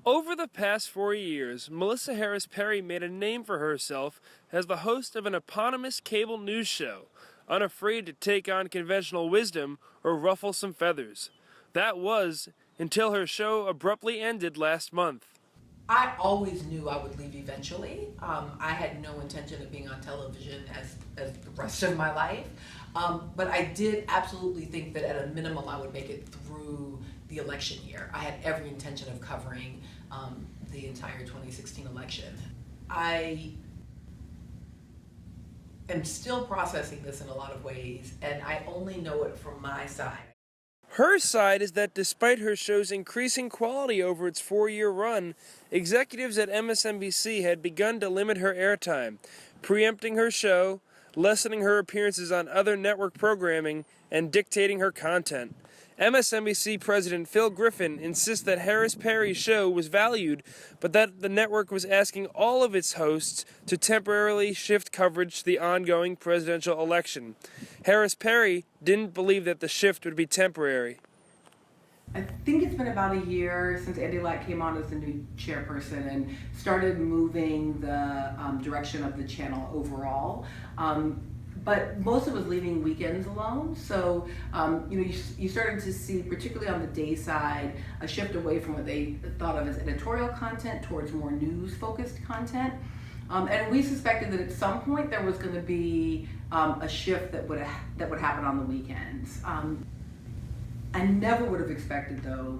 Over the past 4 years, Melissa Harris Perry made a name for herself as the host of an eponymous cable news show, unafraid to take on conventional wisdom or ruffle some feathers. That was until her show abruptly ended last month. I always knew I would leave eventually. I had no intention of being on television as the rest of my life. But I did absolutely think that at a minimum I would make it through the election year. I had every intention of covering the entire 2016 election. I am still processing this in a lot of ways, and I only know it from my side. Her side is that despite her show's increasing quality over its 4-year run, executives at MSNBC had begun to limit her airtime, preempting her show, lessening her appearances on other network programming, and dictating her content. MSNBC President Phil Griffin insists that Harris Perry's show was valued, but that the network was asking all of its hosts to temporarily shift coverage to the ongoing presidential election. Harris Perry didn't believe that the shift would be temporary. I think it's been about a year since Andy Lack came on as the new chairperson and started moving the direction of the channel overall. But most of it was leaving weekends alone. So, you started to see, particularly on the day side, a shift away from what they thought of as editorial content towards more news-focused content. And we suspected that at some point there was going to be a shift that would happen on the weekends. I never would have expected, though,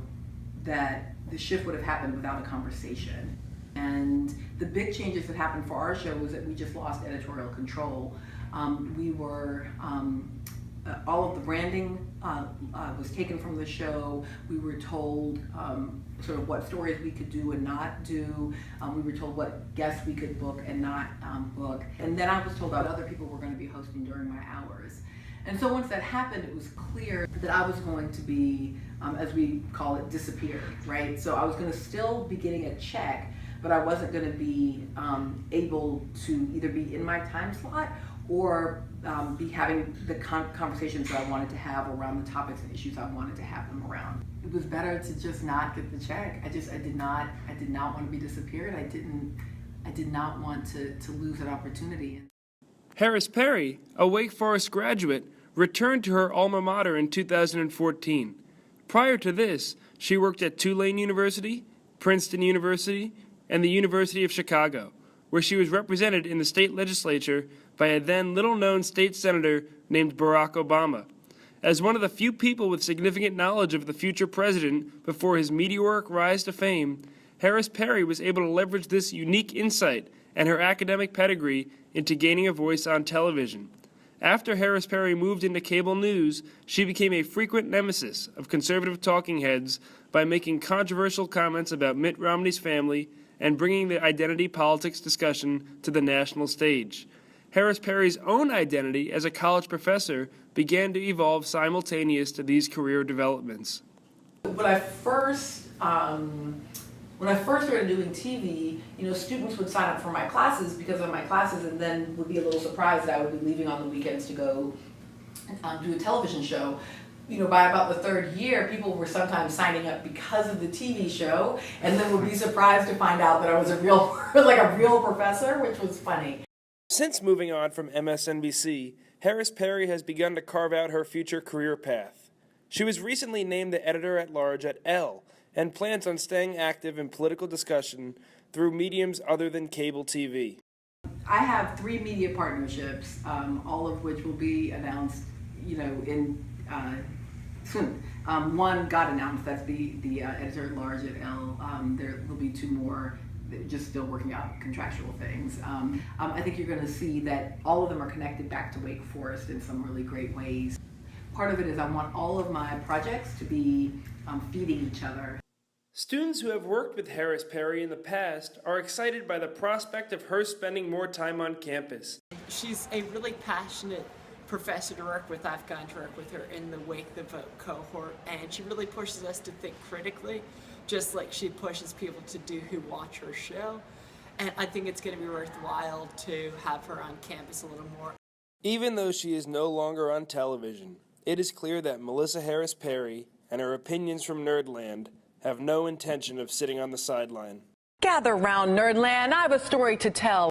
that the shift would have happened without a conversation. And the big changes that happened for our show was that we just lost editorial control. All of the branding was taken from the show. We were told sort of what stories we could do and not do. We were told what guests we could book and not book. And then I was told that other people were going to be hosting during my hours. And so once that happened, it was clear that I was going to be, as we call it, disappeared, right? So I was going to still be getting a check, but I wasn't going to be able to either be in my time slot or be having the conversations that I wanted to have around the topics and issues I wanted to have them around. It was better to just not get the check. I did not want to be disappeared. I did not want to lose that opportunity. Harris Perry, a Wake Forest graduate, returned to her alma mater in 2014. Prior to this, she worked at Tulane University, Princeton University, and the University of Chicago, where she was represented in the state legislature by a then little-known state senator named Barack Obama. As one of the few people with significant knowledge of the future president before his meteoric rise to fame, Harris Perry was able to leverage this unique insight and her academic pedigree into gaining a voice on television. After Harris Perry moved into cable news, she became a frequent nemesis of conservative talking heads by making controversial comments about Mitt Romney's family and bringing the identity politics discussion to the national stage. Harris Perry's own identity as a college professor began to evolve simultaneous to these career developments. When I first started doing TV, students would sign up for my classes because of my classes, and then would be a little surprised that I would be leaving on the weekends to go do a television show. By about the third year, people were sometimes signing up because of the TV show, and then would be surprised to find out that I was a real professor, which was funny. Since moving on from MSNBC, Harris Perry has begun to carve out her future career path. She was recently named the editor-at-large at Elle and plans on staying active in political discussion through mediums other than cable TV. I have 3 media partnerships, all of which will be announced, in soon. One got announced. That's the editor-at-large at Elle. There will be 2 more. Just still working out contractual things. I think you're going to see that all of them are connected back to Wake Forest in some really great ways. Part of it is I want all of my projects to be feeding each other. Students who have worked with Harris Perry in the past are excited by the prospect of her spending more time on campus. She's a really passionate professor to work with. I've gotten to work with her in the Wake the Vote cohort, and she really pushes us to think critically, just like she pushes people to do who watch her show. And I think it's going to be worthwhile to have her on campus a little more. Even though she is no longer on television, it is clear that Melissa Harris Perry and her opinions from Nerdland have no intention of sitting on the sideline. Gather round, Nerdland. I have a story to tell.